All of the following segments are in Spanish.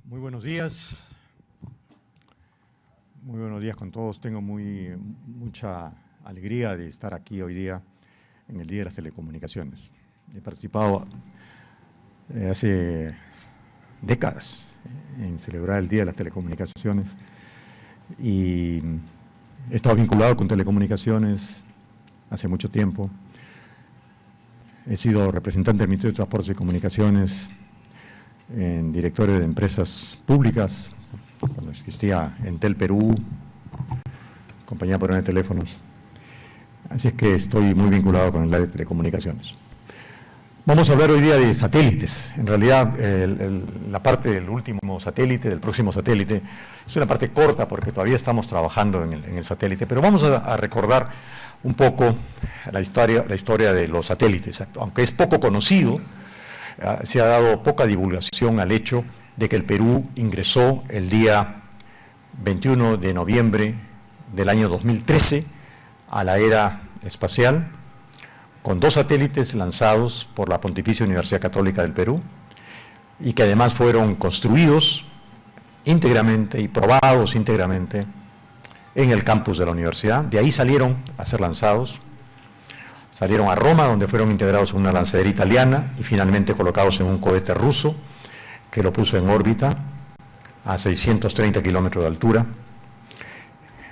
Muy buenos días. Muy buenos días con todos. Tengo mucha alegría de estar aquí hoy día en el Día de las Telecomunicaciones. He participado hace décadas en celebrar el Día de las Telecomunicaciones y he estado vinculado con telecomunicaciones hace mucho tiempo. He sido representante del Ministerio de Transportes y Comunicaciones, en directorio de empresas públicas, cuando existía Entel Perú, Compañía Peruana de Teléfonos. Así es que estoy muy vinculado con el área de telecomunicaciones. Vamos a hablar hoy día de satélites. En realidad, la parte del último satélite, del próximo satélite, es una parte corta porque todavía estamos trabajando en el satélite, pero vamos a recordar un poco la historia de los satélites. Aunque es poco conocido, se ha dado poca divulgación al hecho de que el Perú ingresó el día 21 de noviembre del año 2013 a la era espacial, con 2 satélites lanzados por la Pontificia Universidad Católica del Perú y que además fueron construidos íntegramente y probados íntegramente en el campus de la universidad. De ahí salieron a ser lanzados. Salieron a Roma, donde fueron integrados en una lanzadera italiana y finalmente colocados en un cohete ruso que lo puso en órbita a 630 kilómetros de altura.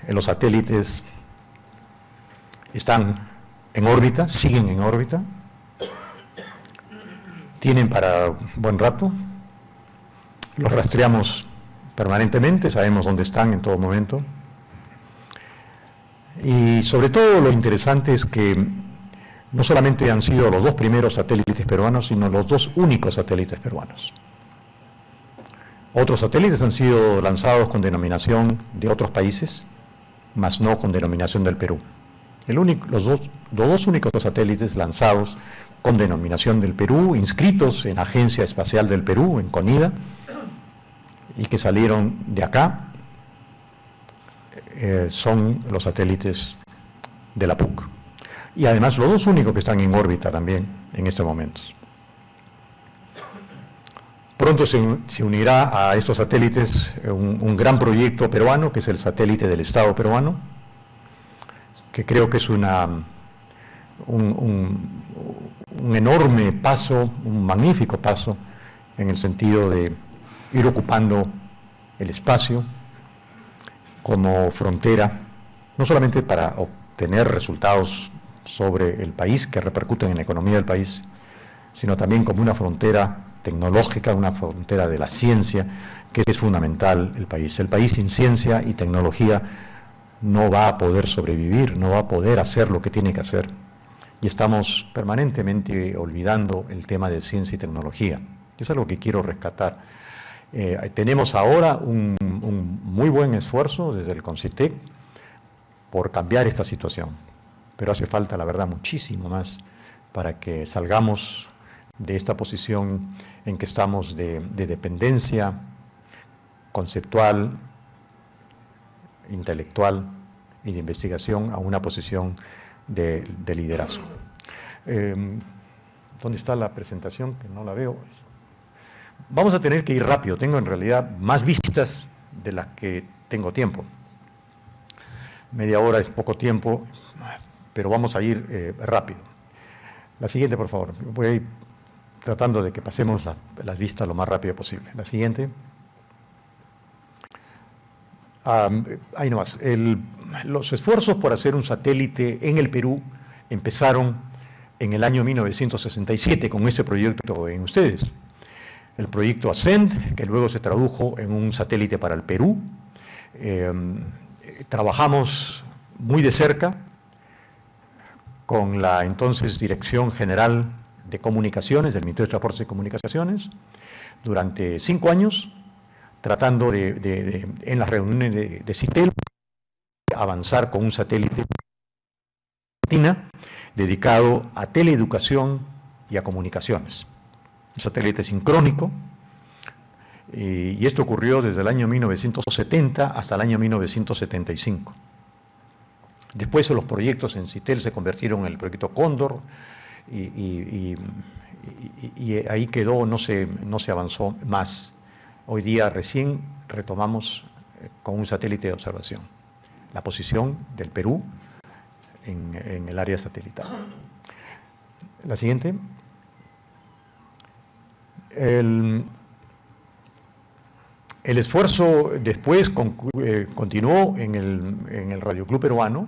Los satélites están en órbita, siguen en órbita, tienen para buen rato, los rastreamos permanentemente, sabemos dónde están en todo momento. Y sobre todo lo interesante es que no solamente han sido los 2 primeros satélites peruanos, sino los 2 únicos satélites peruanos. Otros satélites han sido lanzados con denominación de otros países, mas no con denominación del Perú. Los dos únicos satélites lanzados con denominación del Perú, inscritos en la Agencia Espacial del Perú, en CONIDA, y que salieron de acá, son los satélites de la PUC. Y además los 2 únicos que están en órbita también en estos momentos. Pronto se unirá a estos satélites un gran proyecto peruano, que es el satélite del Estado peruano, que creo que es un enorme paso, un magnífico paso, en el sentido de ir ocupando el espacio como frontera, no solamente para obtener resultados sobre el país, que repercuten en la economía del país, sino también como una frontera tecnológica, una frontera de la ciencia, que es fundamental el país. El país sin ciencia y tecnología no va a poder sobrevivir, no va a poder hacer lo que tiene que hacer. Y estamos permanentemente olvidando el tema de ciencia y tecnología. Es algo que quiero rescatar. Tenemos ahora un muy buen esfuerzo desde el CONCITEC por cambiar esta situación, pero hace falta, la verdad, muchísimo más para que salgamos de esta posición en que estamos de dependencia conceptual, intelectual y de investigación a una posición de liderazgo. ¿Dónde está la presentación? Que no la veo. Vamos a tener que ir rápido. Tengo en realidad más vistas de las que tengo tiempo. Media hora es poco tiempo, pero vamos a ir rápido. La siguiente, por favor. Voy a ir tratando de que pasemos las vistas lo más rápido posible. La siguiente. Ahí nomás. Los esfuerzos por hacer un satélite en el Perú empezaron en el año 1967 con ese proyecto en ustedes. El proyecto ASCEND, que luego se tradujo en un satélite para el Perú. Trabajamos muy de cerca con la entonces Dirección General de Comunicaciones del Ministerio de Transportes y Comunicaciones durante 5 años, tratando en las reuniones de CITEL avanzar con un satélite dedicado a teleeducación y a comunicaciones. Un satélite sincrónico, y esto ocurrió desde el año 1970 hasta el año 1975. Después los proyectos en CITEL se convirtieron en el proyecto Cóndor y ahí quedó, no se avanzó más Hoy día recién retomamos con un satélite de observación la posición del Perú en el área satelital. La siguiente. El esfuerzo después continuó en el Radio Club Peruano.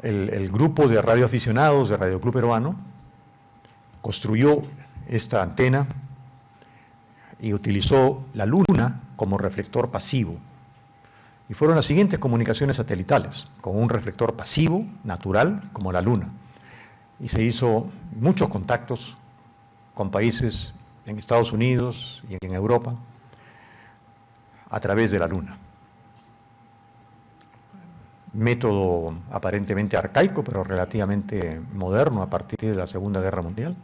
El grupo de radioaficionados de Radio Club Peruano construyó esta antena y utilizó la luna como reflector pasivo. Y fueron las siguientes comunicaciones satelitales, con un reflector pasivo, natural, como la luna. Y se hizo muchos contactos con países en Estados Unidos y en Europa a través de la luna. Método aparentemente arcaico, pero relativamente moderno a partir de la Segunda Guerra Mundial,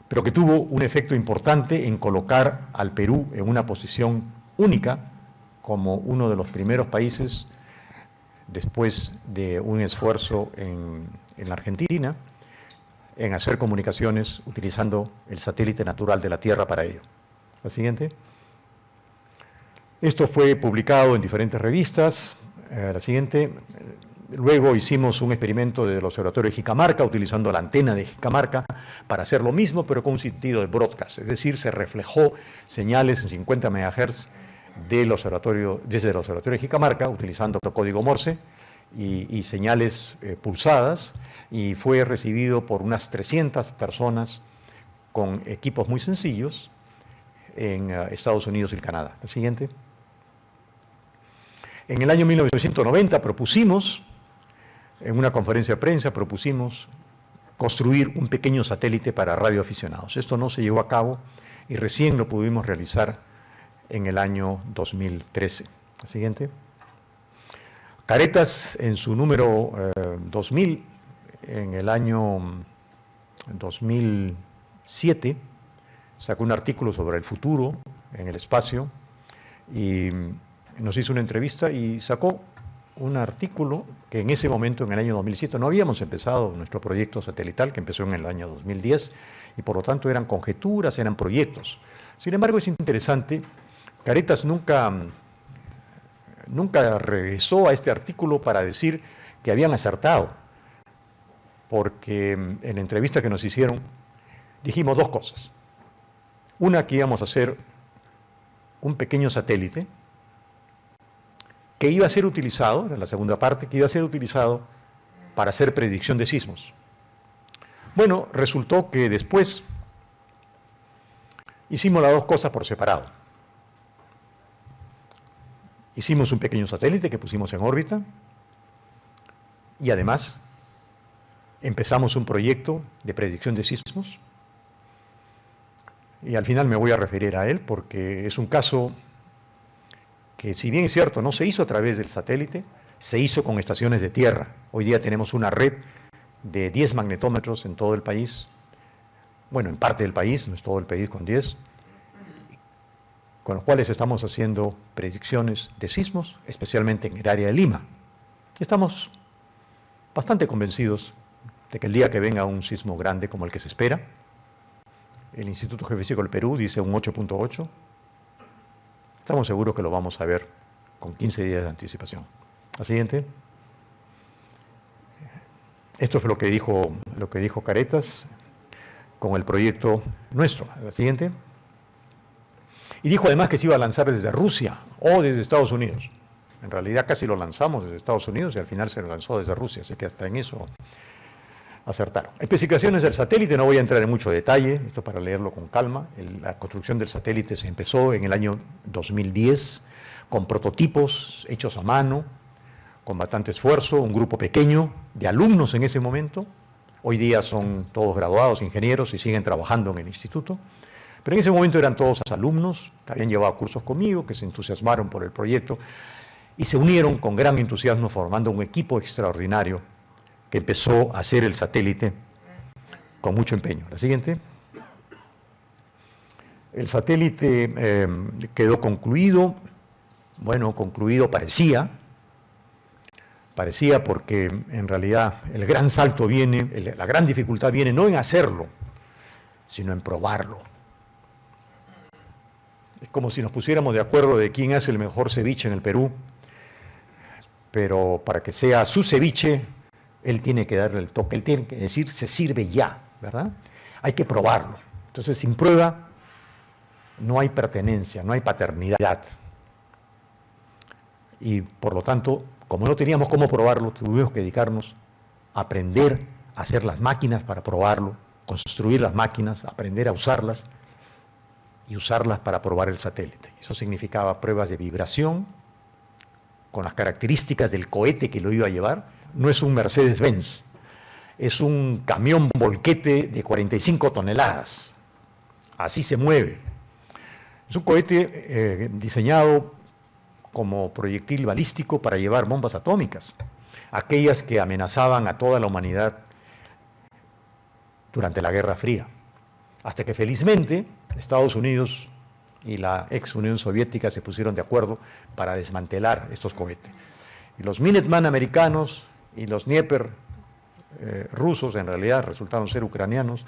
pero que tuvo un efecto importante en colocar al Perú en una posición única como uno de los primeros países, después de un esfuerzo en la Argentina, en hacer comunicaciones utilizando el satélite natural de la Tierra para ello. La siguiente. Esto fue publicado en diferentes revistas. La siguiente. Luego hicimos un experimento del observatorio de Jicamarca, utilizando la antena de Jicamarca para hacer lo mismo, pero con un sentido de broadcast, es decir, se reflejó señales en 50 MHz desde el observatorio de Jicamarca, utilizando código Morse y señales pulsadas, y fue recibido por unas 300 personas con equipos muy sencillos en Estados Unidos y el Canadá. La siguiente. En el año 1990 propusimos, en una conferencia de prensa, construir un pequeño satélite para radioaficionados. Esto no se llevó a cabo y recién lo pudimos realizar en el año 2013. La siguiente. Caretas, en su número 2000, en el año 2007, sacó un artículo sobre el futuro en el espacio y nos hizo una entrevista y sacó un artículo que en ese momento, en el año 2007, no habíamos empezado nuestro proyecto satelital, que empezó en el año 2010, y por lo tanto eran conjeturas, eran proyectos. Sin embargo, es interesante, Caretas nunca regresó a este artículo para decir que habían acertado, porque en la entrevista que nos hicieron dijimos dos cosas. Una, que íbamos a hacer un pequeño satélite que iba a ser utilizado, en la segunda parte, que iba a ser utilizado para hacer predicción de sismos. Bueno, resultó que después hicimos las dos cosas por separado. Hicimos un pequeño satélite que pusimos en órbita y además empezamos un proyecto de predicción de sismos. Y al final me voy a referir a él porque es un caso que, si bien es cierto, no se hizo a través del satélite, se hizo con estaciones de tierra. Hoy día tenemos una red de 10 magnetómetros en todo el país, bueno, en parte del país, no es todo el país con 10, con los cuales estamos haciendo predicciones de sismos, especialmente en el área de Lima. Estamos bastante convencidos de que el día que venga un sismo grande como el que se espera, el Instituto Geofísico del Perú dice un 8.8, estamos seguros que lo vamos a ver con 15 días de anticipación. La siguiente. Esto fue lo que dijo Caretas con el proyecto nuestro. La siguiente. Y dijo además que se iba a lanzar desde Rusia o desde Estados Unidos. En realidad casi lo lanzamos desde Estados Unidos y al final se lo lanzó desde Rusia, así que hasta en eso acertaron. Especificaciones del satélite, no voy a entrar en mucho detalle, esto para leerlo con calma. La construcción del satélite se empezó en el año 2010 con prototipos hechos a mano, con bastante esfuerzo, un grupo pequeño de alumnos en ese momento. Hoy día son todos graduados, ingenieros y siguen trabajando en el instituto. Pero en ese momento eran todos alumnos que habían llevado cursos conmigo, que se entusiasmaron por el proyecto y se unieron con gran entusiasmo formando un equipo extraordinario que empezó a hacer el satélite con mucho empeño. La siguiente. El satélite quedó concluido. Bueno, concluido parecía porque en realidad el gran salto viene, la gran dificultad viene no en hacerlo, sino en probarlo. Es como si nos pusiéramos de acuerdo de quién hace el mejor ceviche en el Perú, pero para que sea su ceviche, él tiene que darle el toque, él tiene que decir, se sirve ya, ¿verdad? Hay que probarlo. Entonces, sin prueba, no hay pertenencia, no hay paternidad. Y por lo tanto, como no teníamos cómo probarlo, tuvimos que dedicarnos a aprender a hacer las máquinas para probarlo, construir las máquinas, aprender a usarlas y usarlas para probar el satélite. Eso significaba pruebas de vibración con las características del cohete que lo iba a llevar. No es un Mercedes-Benz, es un camión volquete de 45 toneladas. Así se mueve. Es un cohete diseñado como proyectil balístico para llevar bombas atómicas, aquellas que amenazaban a toda la humanidad durante la Guerra Fría. Hasta que felizmente Estados Unidos y la ex Unión Soviética se pusieron de acuerdo para desmantelar estos cohetes. Y los Minuteman americanos y los Dnieper rusos, en realidad resultaron ser ucranianos,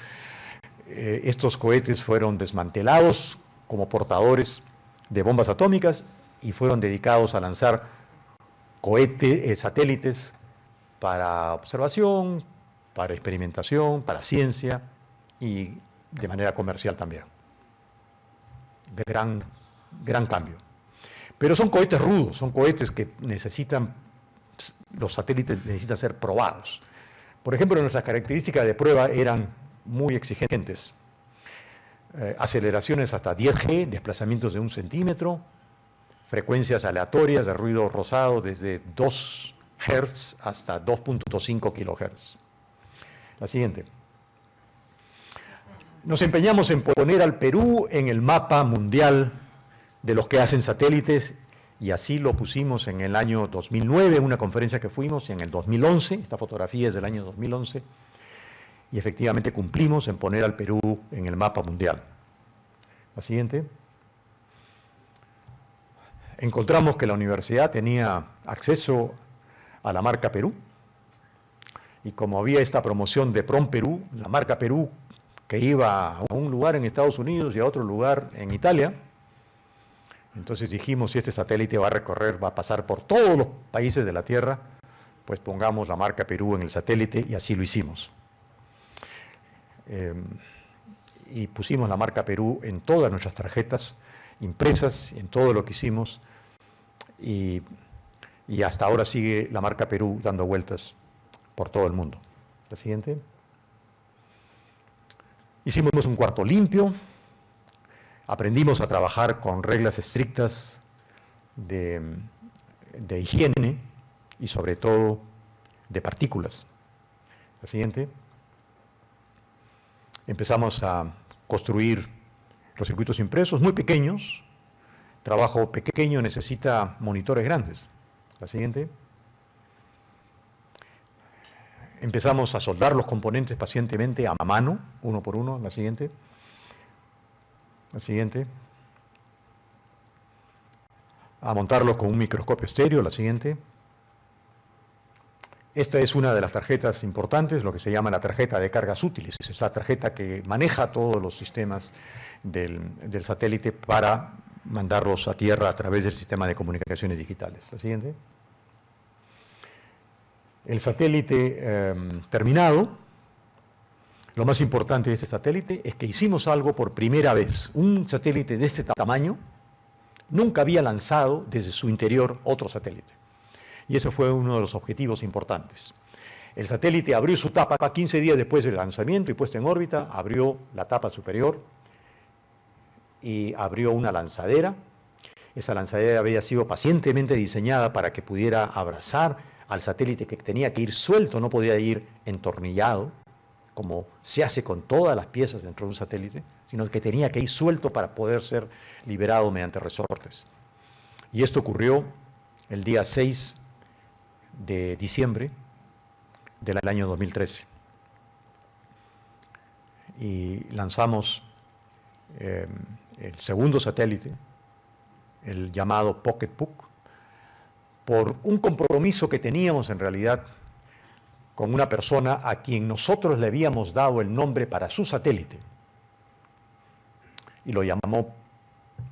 estos cohetes fueron desmantelados como portadores de bombas atómicas y fueron dedicados a lanzar satélites para observación, para experimentación, para ciencia y de manera comercial también. Gran cambio. Pero son cohetes rudos, son cohetes que los satélites necesitan ser probados. Por ejemplo, nuestras características de prueba eran muy exigentes. Aceleraciones hasta 10G, desplazamientos de 1 centímetro, frecuencias aleatorias de ruido rosado desde 2 Hz hasta 2.5 kHz. La siguiente. Nos empeñamos en poner al Perú en el mapa mundial de los que hacen satélites y así lo pusimos en el año 2009, en una conferencia que fuimos, y en el 2011, esta fotografía es del año 2011, y efectivamente cumplimos en poner al Perú en el mapa mundial. La siguiente. Encontramos que la universidad tenía acceso a la marca Perú, y como había esta promoción de Prom Perú, la marca Perú que iba a un lugar en Estados Unidos y a otro lugar en Italia, entonces dijimos, si este satélite va a pasar por todos los países de la Tierra, pues pongamos la marca Perú en el satélite, y así lo hicimos. Y pusimos la marca Perú en todas nuestras tarjetas impresas, en todo lo que hicimos, y hasta ahora sigue la marca Perú dando vueltas por todo el mundo. La siguiente. Hicimos un cuarto limpio, aprendimos a trabajar con reglas estrictas de higiene y sobre todo de partículas. La siguiente. Empezamos a construir los circuitos impresos muy pequeños. Trabajo pequeño necesita monitores grandes. La siguiente. Empezamos a soldar los componentes pacientemente a mano, uno por uno. La siguiente. La siguiente. A montarlos con un microscopio estéreo. La siguiente. Esta es una de las tarjetas importantes, lo que se llama la tarjeta de cargas útiles. Es la tarjeta que maneja todos los sistemas del satélite para mandarlos a tierra a través del sistema de comunicaciones digitales. La siguiente. El satélite terminado. Lo más importante de este satélite es que hicimos algo por primera vez. Un satélite de este tamaño nunca había lanzado desde su interior otro satélite. Y ese fue uno de los objetivos importantes. El satélite abrió su tapa 15 días después del lanzamiento y puesta en órbita, abrió la tapa superior y abrió una lanzadera. Esa lanzadera había sido pacientemente diseñada para que pudiera abrazar al satélite, que tenía que ir suelto, no podía ir entornillado, como se hace con todas las piezas dentro de un satélite, sino que tenía que ir suelto para poder ser liberado mediante resortes. Y esto ocurrió el día 6 de diciembre del año 2013. Y lanzamos el segundo satélite, el llamado Pocket Puck, por un compromiso que teníamos en realidad con una persona a quien nosotros le habíamos dado el nombre para su satélite. Y lo llamó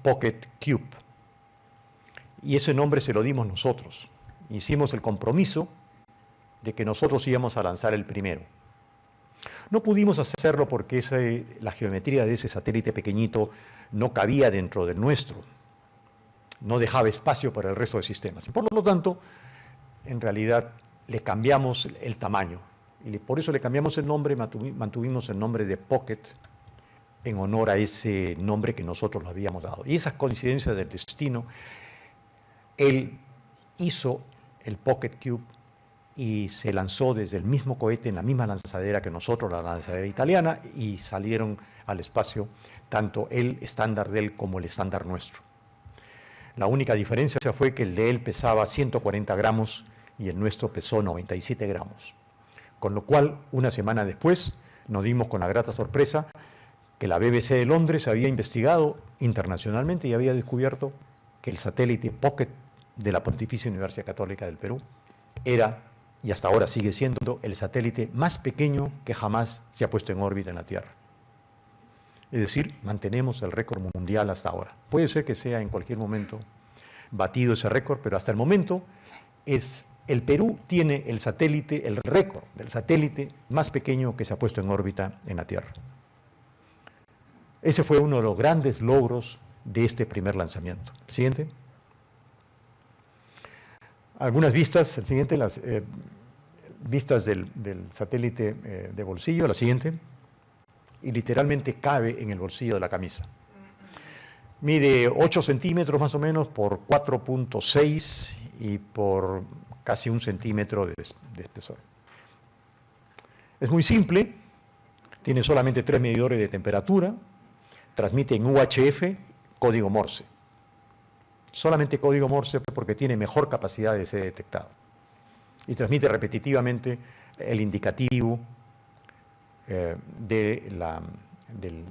Pocket Cube. Y ese nombre se lo dimos nosotros. Hicimos el compromiso de que nosotros íbamos a lanzar el primero. No pudimos hacerlo porque la geometría de ese satélite pequeñito no cabía dentro del nuestro. No dejaba espacio para el resto de sistemas. Y por lo tanto, en realidad, le cambiamos el tamaño. Y por eso le cambiamos el nombre, mantuvimos el nombre de Pocket en honor a ese nombre que nosotros le habíamos dado. Y esas coincidencias del destino, él hizo el Pocket Cube y se lanzó desde el mismo cohete en la misma lanzadera que nosotros, la lanzadera italiana, y salieron al espacio tanto el estándar de él como el estándar nuestro. La única diferencia fue que el de él pesaba 140 gramos y el nuestro pesó 97 gramos. Con lo cual, una semana después, nos dimos con la grata sorpresa que la BBC de Londres había investigado internacionalmente y había descubierto que el satélite Pocket de la Pontificia Universidad Católica del Perú era, y hasta ahora sigue siendo, el satélite más pequeño que jamás se ha puesto en órbita en la Tierra. Es decir, mantenemos el récord mundial hasta ahora. Puede ser que sea en cualquier momento batido ese récord, pero hasta el momento el Perú tiene el récord del satélite más pequeño que se ha puesto en órbita en la Tierra. Ese fue uno de los grandes logros de este primer lanzamiento. Siguiente. Algunas vistas, el siguiente, las vistas del satélite de bolsillo, la siguiente, y literalmente cabe en el bolsillo de la camisa. Mide 8 centímetros más o menos por 4.6 y por casi 1 centímetro de espesor. Es muy simple, tiene solamente 3 medidores de temperatura, transmite en UHF, código Morse. Solamente código Morse porque tiene mejor capacidad de ser detectado. Y transmite repetitivamente el indicativo del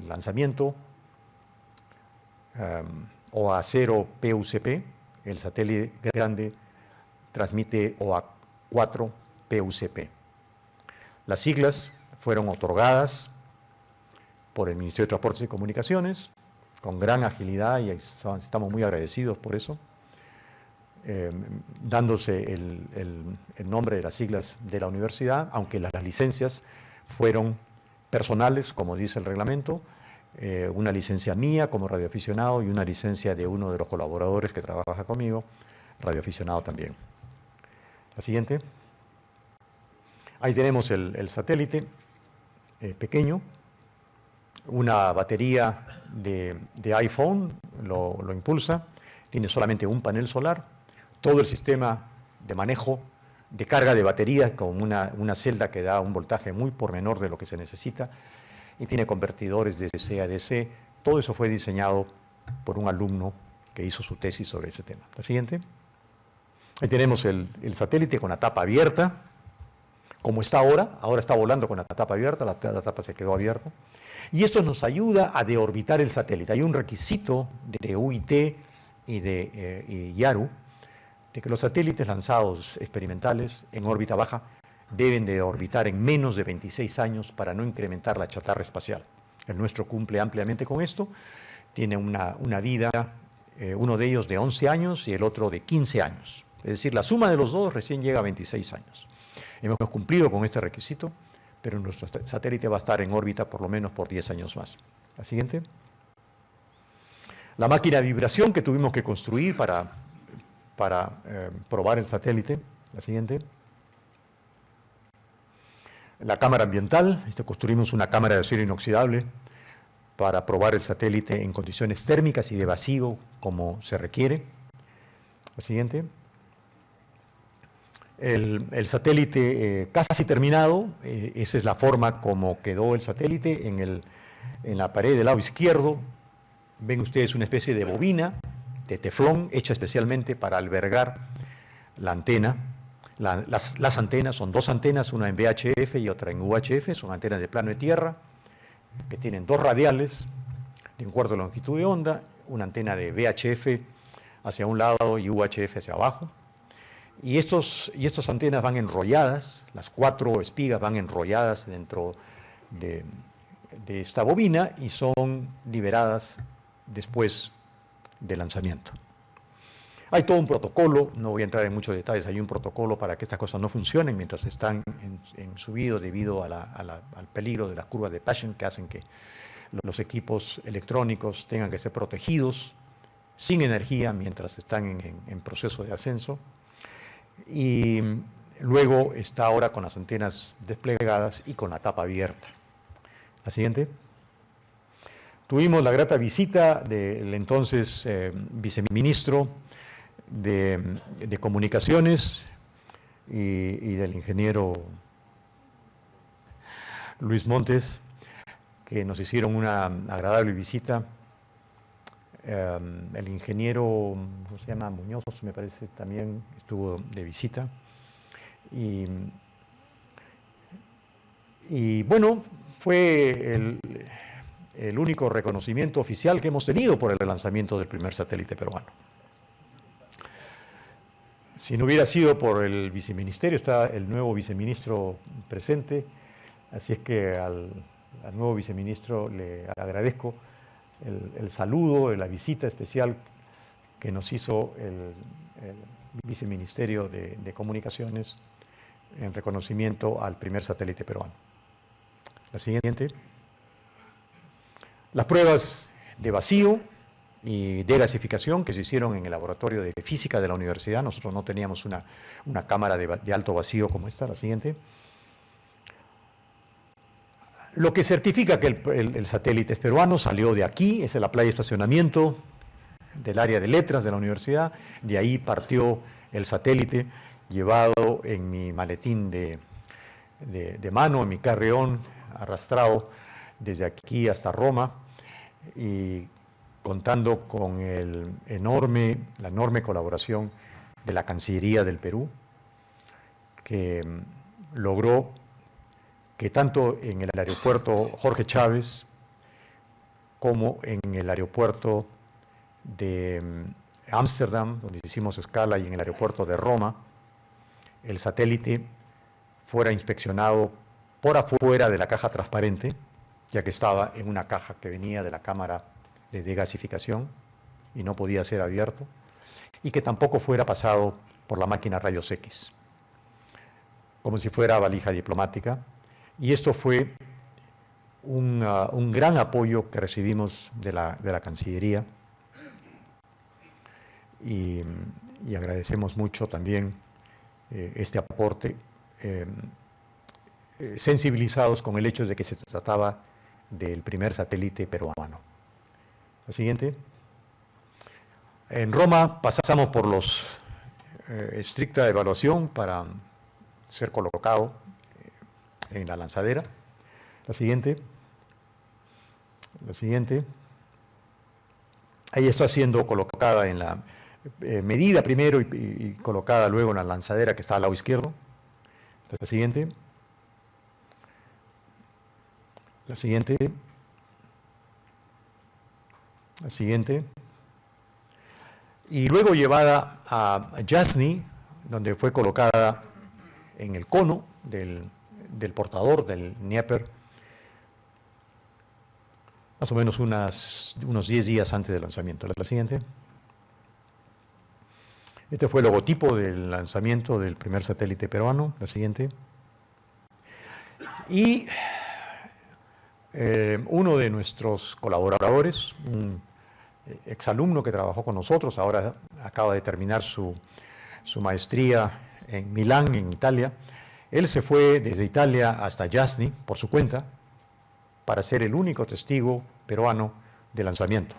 lanzamiento OA0 PUCP. El satélite grande transmite OA4 PUCP. Las siglas fueron otorgadas por el Ministerio de Transportes y Comunicaciones con gran agilidad y estamos muy agradecidos por eso, dándose el nombre de las siglas de la universidad, aunque las licencias fueron personales, como dice el reglamento, una licencia mía como radioaficionado y una licencia de uno de los colaboradores que trabaja conmigo, radioaficionado también. La siguiente. Ahí tenemos el satélite pequeño. Una batería de iPhone lo impulsa, tiene solamente un panel solar, todo el sistema de manejo de carga de baterías con una celda que da un voltaje muy por menor de lo que se necesita y tiene convertidores de DC a DC. Todo eso fue diseñado por un alumno que hizo su tesis sobre ese tema. La siguiente. Ahí tenemos el satélite con la tapa abierta, como está ahora está volando con la tapa abierta, la tapa se quedó abierta. Y esto nos ayuda a deorbitar el satélite. Hay un requisito de UIT y de YARU de que los satélites lanzados experimentales en órbita baja deben de orbitar en menos de 26 años para no incrementar la chatarra espacial. El nuestro cumple ampliamente con esto. Tiene una vida, uno de ellos de 11 años y el otro de 15 años. Es decir, la suma de los dos recién llega a 26 años. Hemos cumplido con este requisito, pero nuestro satélite va a estar en órbita por lo menos por 10 años más. La siguiente. La máquina de vibración que tuvimos que construir para probar el satélite. La siguiente. La cámara ambiental. Construimos una cámara de acero inoxidable para probar el satélite en condiciones térmicas y de vacío como se requiere. La siguiente. El satélite casi terminado, esa es la forma como quedó el satélite en la pared del lado izquierdo. Ven ustedes una especie de bobina de teflón hecha especialmente para albergar la antena. Las antenas son 2 antenas, una en VHF y otra en UHF, son antenas de plano de tierra que tienen 2 radiales de un cuarto de longitud de onda, una antena de VHF hacia un lado y UHF hacia abajo. Y estas antenas van enrolladas, las 4 espigas van enrolladas dentro de esta bobina y son liberadas después de lanzamiento. Hay todo un protocolo, no voy a entrar en muchos detalles, hay un protocolo para que estas cosas no funcionen mientras están en subido debido al peligro de las curvas de Paschen que hacen que los equipos electrónicos tengan que ser protegidos sin energía mientras están en proceso de ascenso. Y luego está ahora con las antenas desplegadas y con la tapa abierta. La siguiente. Tuvimos la grata visita del entonces viceministro de Comunicaciones y del ingeniero Luis Montes, que nos hicieron una agradable visita. El ingeniero, ¿cómo se llama? Muñoz, me parece, también estuvo de visita. Y bueno, fue el único reconocimiento oficial que hemos tenido por el lanzamiento del primer satélite peruano. Si no hubiera sido por el viceministerio, está el nuevo viceministro presente, así es que al nuevo viceministro le agradezco el saludo, la visita especial que nos hizo el viceministerio de Comunicaciones en reconocimiento al primer satélite peruano. La siguiente. Las pruebas de vacío y de gasificación que se hicieron en el laboratorio de física de la universidad. Nosotros no teníamos una cámara de alto vacío como esta. La siguiente. Lo que certifica que el satélite es peruano salió de aquí, es la playa de estacionamiento del área de letras de la universidad. De ahí partió el satélite llevado en mi maletín de mano, en mi carrión, arrastrado desde aquí hasta Roma, y contando con la enorme colaboración de la Cancillería del Perú, que logró que tanto en el aeropuerto Jorge Chávez como en el aeropuerto de Ámsterdam, donde hicimos escala, y en el aeropuerto de Roma, el satélite fuera inspeccionado por afuera de la caja transparente, ya que estaba en una caja que venía de la cámara de degasificación y no podía ser abierto, y que tampoco fuera pasado por la máquina rayos X, como si fuera valija diplomática. Y esto fue un gran apoyo que recibimos de la Cancillería, y agradecemos mucho también este aporte, sensibilizados con el hecho de que se trataba del primer satélite peruano. La siguiente. En Roma pasamos por los estricta evaluación para ser colocado en la lanzadera. La siguiente. La siguiente. Ahí está siendo colocada en la medida primero y colocada luego en la lanzadera que está al lado izquierdo. La siguiente. La siguiente. La siguiente. Y luego llevada a Jasny, donde fue colocada en el cono del portador del Dnieper, más o menos unos 10 días antes del lanzamiento. La siguiente. Este fue el logotipo del lanzamiento del primer satélite peruano. La siguiente. Y uno de nuestros colaboradores, un exalumno que trabajó con nosotros, ahora acaba de terminar su maestría en Milán, en Italia. Él se fue desde Italia hasta Jasny por su cuenta para ser el único testigo peruano de lanzamiento.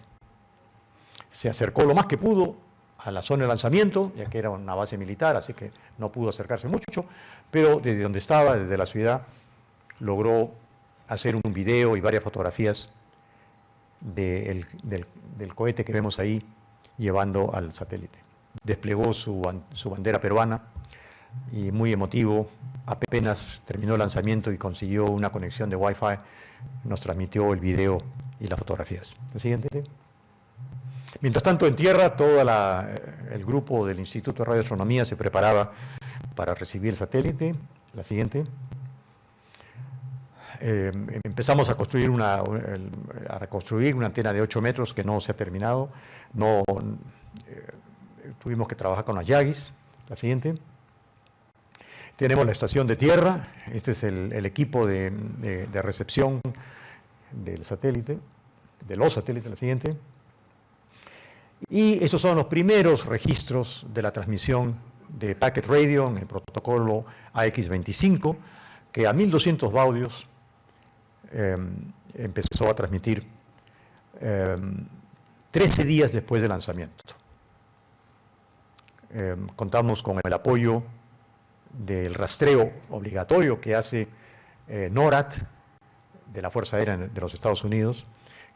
Se acercó lo más que pudo a la zona de lanzamiento, ya que era una base militar, así que no pudo acercarse mucho, pero desde donde estaba, desde la ciudad, logró hacer un video y varias fotografías del cohete que vemos ahí llevando al satélite. Desplegó su bandera peruana y muy emotivo, apenas terminó el lanzamiento y consiguió una conexión de Wi-Fi, nos transmitió el video y las fotografías. La siguiente. Mientras tanto, en tierra, todo el grupo del Instituto de Radioastronomía se preparaba para recibir el satélite. La siguiente. empezamos a reconstruir una antena de 8 metros que no se ha terminado. Tuvimos que trabajar con las Yagis. La siguiente. Tenemos la estación de tierra. Este es el equipo de recepción del satélite, de los satélites. La siguiente. Y esos son los primeros registros de la transmisión de Packet Radio en el protocolo AX25, que a 1200 baudios empezó a transmitir 13 días después del lanzamiento. Contamos con el apoyo del rastreo obligatorio que hace NORAD, de la Fuerza Aérea de los Estados Unidos,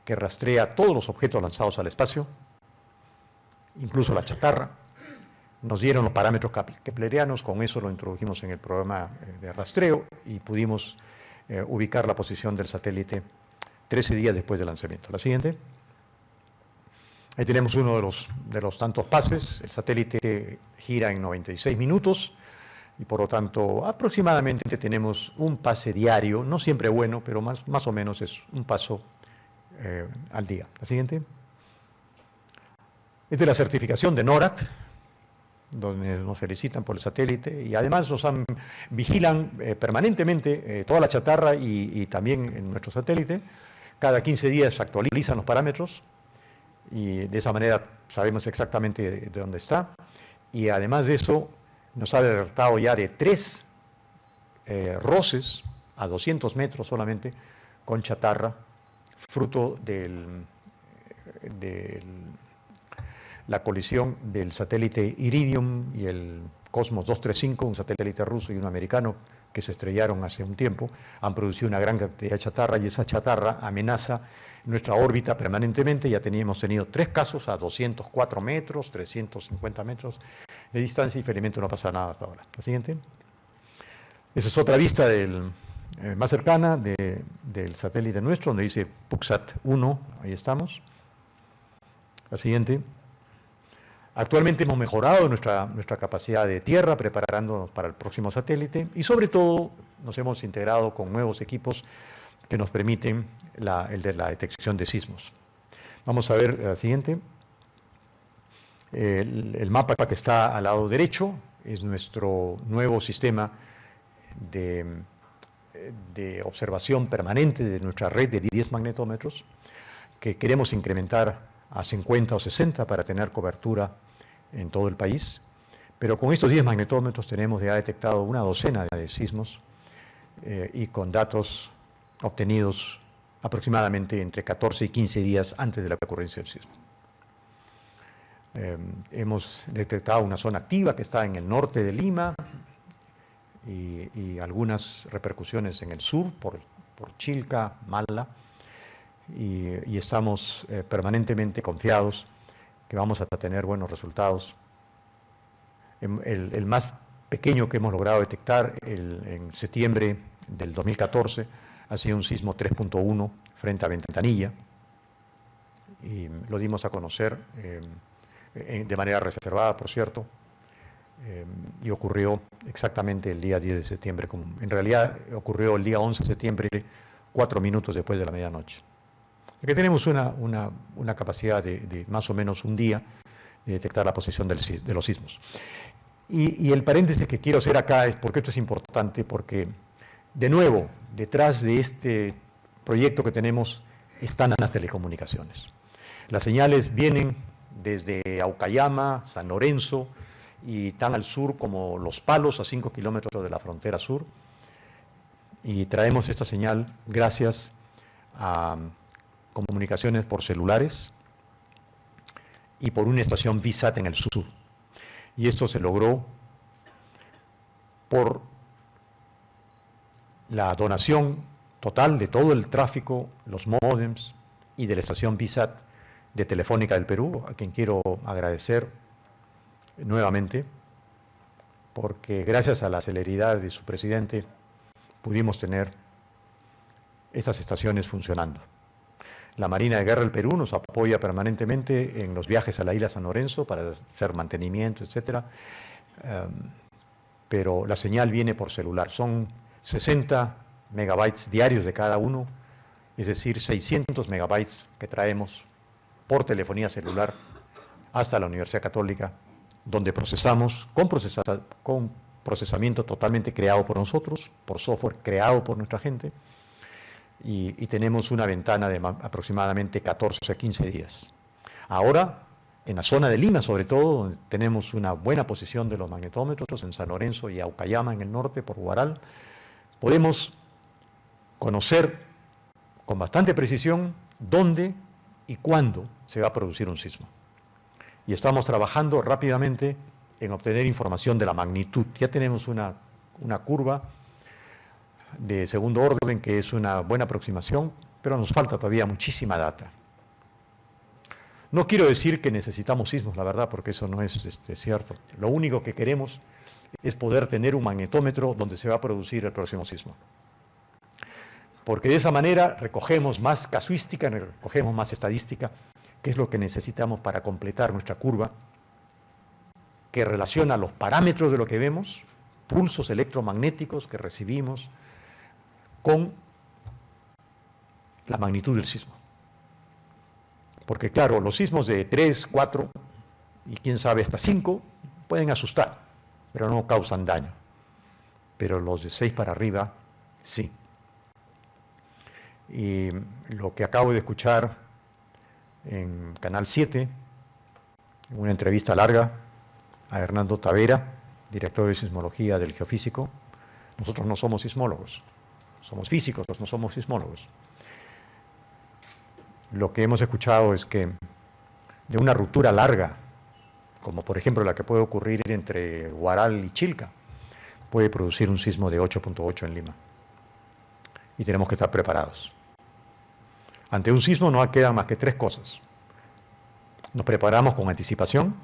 que rastrea todos los objetos lanzados al espacio, incluso la chatarra. Nos dieron los parámetros keplerianos, con eso lo introdujimos en el programa de rastreo y pudimos ubicar la posición del satélite 13 días después del lanzamiento. La siguiente. Ahí tenemos uno de los tantos pases. El satélite gira en 96 minutos y por lo tanto aproximadamente tenemos un pase diario, no siempre bueno, pero más o menos es un paso al día. La siguiente. Esta es la certificación de NORAD, donde nos felicitan por el satélite y además vigilan permanentemente toda la chatarra y también en nuestro satélite. Cada 15 días actualizan los parámetros y de esa manera sabemos exactamente de dónde está. Y además de eso, nos ha alertado ya de 3 roces a 200 metros solamente con chatarra, fruto de la colisión del satélite Iridium y el Cosmos 235, un satélite ruso y un americano que se estrellaron hace un tiempo. Han producido una gran cantidad de chatarra y esa chatarra amenaza nuestra órbita permanentemente. Ya hemos tenido 3 casos a 204 metros, 350 metros de distancia y felizmente no pasa nada hasta ahora. La siguiente. Esa es otra vista más cercana del satélite nuestro, donde dice PUXAT 1, ahí estamos. La siguiente. Actualmente hemos mejorado nuestra capacidad de tierra, preparándonos para el próximo satélite y sobre todo nos hemos integrado con nuevos equipos que nos permiten el de la detección de sismos. Vamos a ver la siguiente. El mapa que está al lado derecho es nuestro nuevo sistema de observación permanente de nuestra red de 10 magnetómetros que queremos incrementar a 50 o 60 para tener cobertura en todo el país. Pero con estos 10 magnetómetros tenemos ya detectado una docena de sismos y con datos obtenidos aproximadamente entre 14 y 15 días antes de la ocurrencia del sismo. Hemos detectado una zona activa que está en el norte de Lima y algunas repercusiones en el sur por Chilca, Mala, y estamos permanentemente confiados que vamos a tener buenos resultados. El más pequeño que hemos logrado detectar en septiembre del 2014 ha sido un sismo 3.1 frente a Ventanilla y lo dimos a conocer de manera reservada, por cierto, y ocurrió exactamente el día 10 de septiembre. En realidad ocurrió el día 11 de septiembre, 4 minutos después de la medianoche. Aquí tenemos una capacidad de más o menos un día de detectar la posición de los sismos. Y el paréntesis que quiero hacer acá es porque esto es importante, porque de nuevo, detrás de este proyecto que tenemos están las telecomunicaciones. Las señales vienen desde Aucayama, San Lorenzo y tan al sur como Los Palos, a 5 kilómetros de la frontera sur. Y traemos esta señal gracias a comunicaciones por celulares y por una estación VSAT en el sur. Y esto se logró por la donación total de todo el tráfico, los módems y de la estación VSAT de Telefónica del Perú, a quien quiero agradecer nuevamente, porque gracias a la celeridad de su presidente pudimos tener estas estaciones funcionando. La Marina de Guerra del Perú nos apoya permanentemente en los viajes a la isla San Lorenzo para hacer mantenimiento, etc. Pero la señal viene por celular. Son 60 megabytes diarios de cada uno, es decir, 600 megabytes que traemos por telefonía celular hasta la Universidad Católica, donde procesamos con procesamiento totalmente creado por nosotros, por software creado por nuestra gente, y tenemos una ventana de aproximadamente 14 a 15 días. Ahora, en la zona de Lima, sobre todo, donde tenemos una buena posición de los magnetómetros, en San Lorenzo y Aucayama en el norte, por Huaral, podemos conocer con bastante precisión dónde y cuándo se va a producir un sismo. Y estamos trabajando rápidamente en obtener información de la magnitud. Ya tenemos una curva de segundo orden que es una buena aproximación, pero nos falta todavía muchísima data. No quiero decir que necesitamos sismos, la verdad, porque eso no es cierto. Lo único que queremos es poder tener un magnetómetro donde se va a producir el próximo sismo. Porque de esa manera recogemos más casuística, recogemos más estadística, que es lo que necesitamos para completar nuestra curva, que relaciona los parámetros de lo que vemos, pulsos electromagnéticos que recibimos, con la magnitud del sismo. Porque claro, los sismos de 3, 4 y quién sabe hasta 5 pueden asustar, pero no causan daño. Pero los de 6 para arriba, sí. Y lo que acabo de escuchar en Canal 7, en una entrevista larga a Hernando Tavera, director de sismología del Geofísico, nosotros no somos sismólogos, somos físicos, no somos sismólogos. Lo que hemos escuchado es que de una ruptura larga, como por ejemplo la que puede ocurrir entre Huaral y Chilca, puede producir un sismo de 8.8 en Lima. Y tenemos que estar preparados. Ante un sismo no quedan más que 3 cosas. Nos preparamos con anticipación,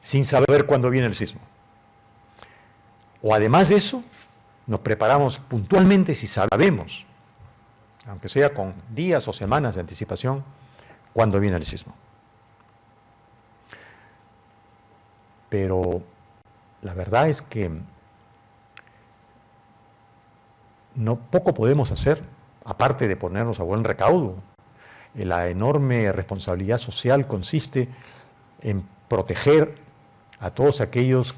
sin saber cuándo viene el sismo. O además de eso, nos preparamos puntualmente si sabemos, aunque sea con días o semanas de anticipación, cuándo viene el sismo. Pero la verdad es que poco podemos hacer, aparte de ponernos a buen recaudo. La enorme responsabilidad social consiste en proteger a todos aquellos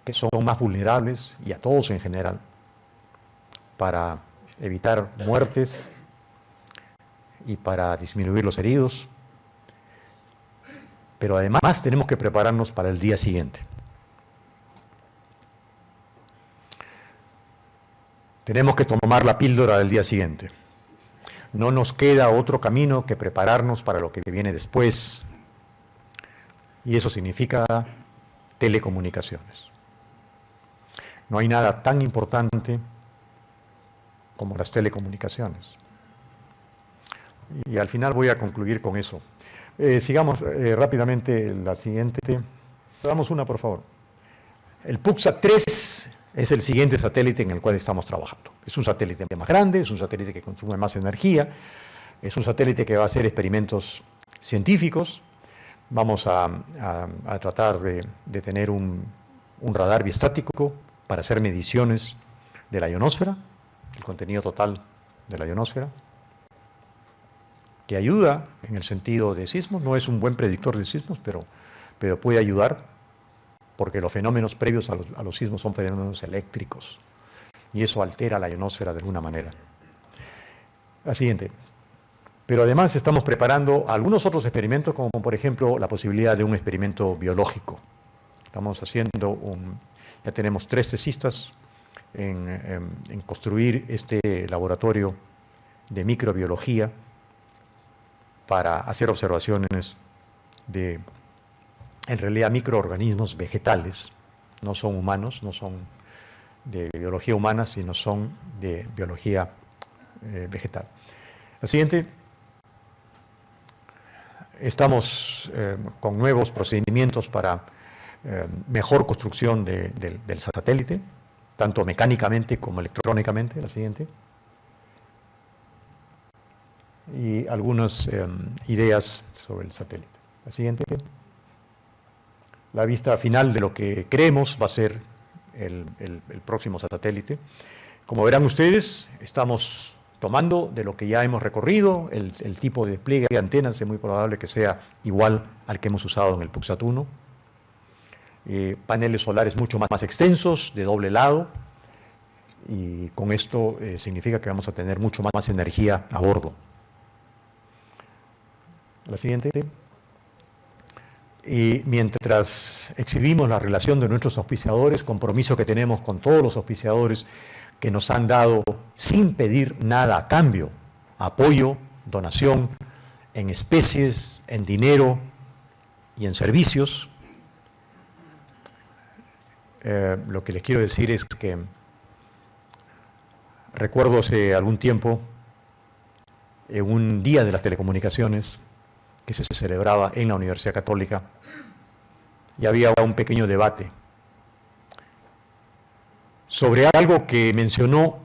que son más vulnerables y a todos en general, para evitar muertes y para disminuir los heridos. Pero además tenemos que prepararnos para el día siguiente. Tenemos que tomar la píldora del día siguiente. No nos queda otro camino que prepararnos para lo que viene después. Y eso significa telecomunicaciones. No hay nada tan importante como las telecomunicaciones. Y al final voy a concluir con eso. Sigamos rápidamente la siguiente. Damos una, por favor. El PUXA-3 es el siguiente satélite en el cual estamos trabajando. Es un satélite más grande, es un satélite que consume más energía, es un satélite que va a hacer experimentos científicos. Vamos a tratar de tener un radar biestático para hacer mediciones de la ionosfera, el contenido total de la ionosfera, que ayuda en el sentido de sismos. No es un buen predictor de sismos, pero puede ayudar, porque los fenómenos previos a los sismos son fenómenos eléctricos, y eso altera la ionosfera de alguna manera. La siguiente. Pero además estamos preparando algunos otros experimentos, como por ejemplo la posibilidad de un experimento biológico. Estamos haciendo ya tenemos 3 tesistas en construir este laboratorio de microbiología para hacer observaciones de, en realidad, microorganismos vegetales. No son humanos, no son de biología humana, sino son de biología vegetal. La siguiente. Estamos con nuevos procedimientos para mejor construcción del satélite, tanto mecánicamente como electrónicamente. La siguiente. Y algunas ideas sobre el satélite. La siguiente. La vista final de lo que creemos va a ser el próximo satélite, Como verán ustedes, estamos tomando de lo que ya hemos recorrido, el tipo de despliegue de antenas es muy probable que sea igual al que hemos usado en el PUCSAT 1. Paneles solares mucho más extensos, de doble lado, y con esto significa que vamos a tener mucho más energía a bordo. La siguiente. Y mientras exhibimos la relación de nuestros auspiciadores, compromiso que tenemos con todos los auspiciadores que nos han dado sin pedir nada a cambio, apoyo, donación, en especies, en dinero y en servicios. Lo que les quiero decir es que recuerdo hace algún tiempo, en un día de las telecomunicaciones que se celebraba en la Universidad Católica, y había un pequeño debate sobre algo que mencionó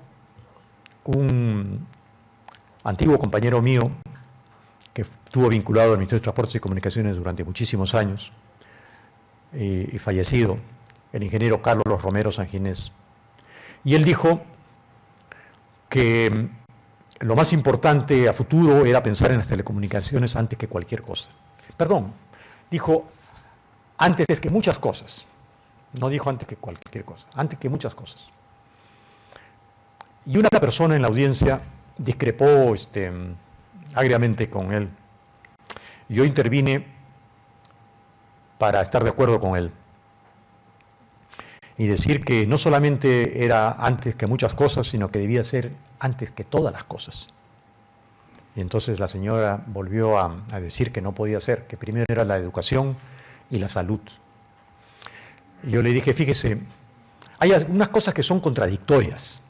un antiguo compañero mío que estuvo vinculado al Ministerio de Transportes y Comunicaciones durante muchísimos años y fallecido, el ingeniero Carlos Romero Sanginés. Y él dijo que lo más importante a futuro era pensar en las telecomunicaciones antes que cualquier cosa. Perdón, dijo antes que muchas cosas. No dijo antes que cualquier cosa, antes que muchas cosas. Y una persona en la audiencia discrepó agriamente con él. Yo intervine para estar de acuerdo con él y decir que no solamente era antes que muchas cosas, sino que debía ser antes que todas las cosas. Y entonces la señora volvió a decir que no podía ser, que primero era la educación y la salud. Y yo le dije, fíjese, hay algunas cosas que son contradictorias,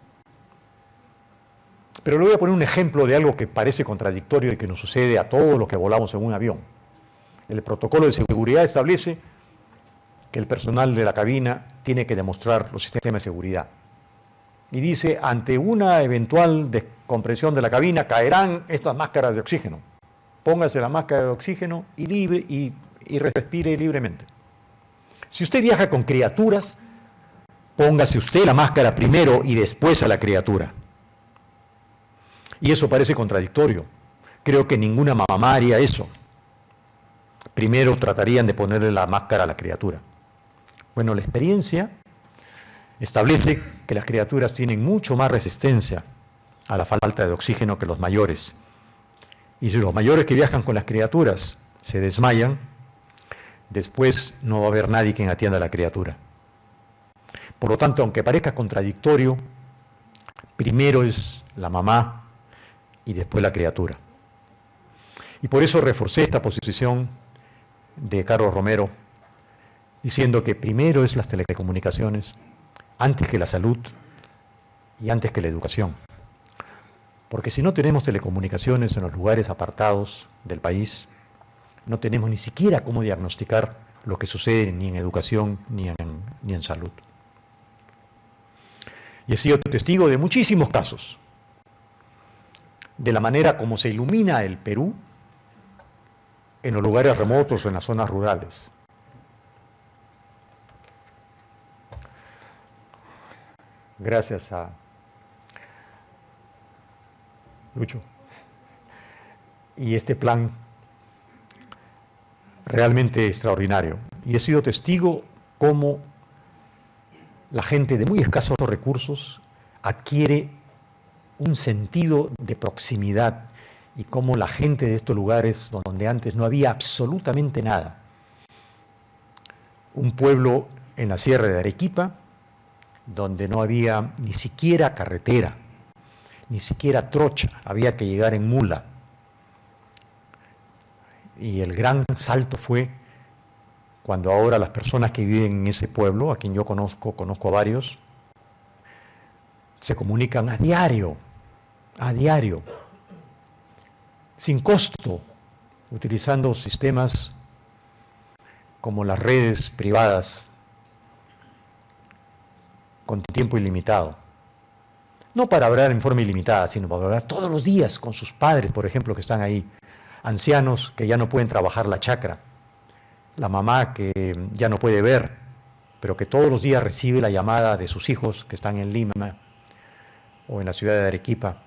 pero le voy a poner un ejemplo de algo que parece contradictorio y que nos sucede a todos los que volamos en un avión. El protocolo de seguridad establece que el personal de la cabina tiene que demostrar los sistemas de seguridad. Y dice, ante una eventual descompresión de la cabina, caerán estas máscaras de oxígeno. Póngase la máscara de oxígeno y respire libremente. Si usted viaja con criaturas, póngase usted la máscara primero y después a la criatura. Y eso parece contradictorio. Creo que ninguna mamá haría eso. Primero tratarían de ponerle la máscara a la criatura. Bueno, la experiencia establece que las criaturas tienen mucho más resistencia a la falta de oxígeno que los mayores. Y si los mayores que viajan con las criaturas se desmayan, después no va a haber nadie quien atienda a la criatura. Por lo tanto, aunque parezca contradictorio, primero es la mamá y después la criatura. Y por eso reforcé esta posición de Carlos Romero, diciendo que primero es las telecomunicaciones, antes que la salud y antes que la educación. Porque si no tenemos telecomunicaciones en los lugares apartados del país, no tenemos ni siquiera cómo diagnosticar lo que sucede ni en educación ni en salud. Y he sido testigo de muchísimos casos, de la manera como se ilumina el Perú en los lugares remotos o en las zonas rurales. Gracias a Lucho. Y este plan realmente extraordinario. Y he sido testigo cómo la gente de muy escasos recursos adquiere un sentido de proximidad y cómo la gente de estos lugares donde antes no había absolutamente nada. Un pueblo en la sierra de Arequipa, donde no había ni siquiera carretera, ni siquiera trocha, había que llegar en mula. Y el gran salto fue cuando ahora las personas que viven en ese pueblo, a quien yo conozco a varios, se comunican a diario, sin costo, utilizando sistemas como las redes privadas, con tiempo ilimitado. No para hablar en forma ilimitada, sino para hablar todos los días con sus padres, por ejemplo, que están ahí. Ancianos que ya no pueden trabajar la chacra. La mamá que ya no puede ver, pero que todos los días recibe la llamada de sus hijos que están en Lima o en la ciudad de Arequipa.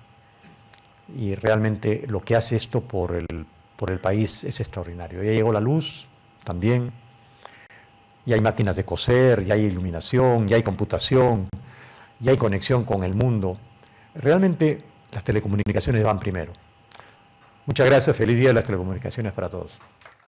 Y realmente lo que hace esto por el país es extraordinario. Ya llegó la luz también, ya hay máquinas de coser, ya hay iluminación, ya hay computación, ya hay conexión con el mundo. Realmente las telecomunicaciones van primero. Muchas gracias, feliz día de las telecomunicaciones para todos.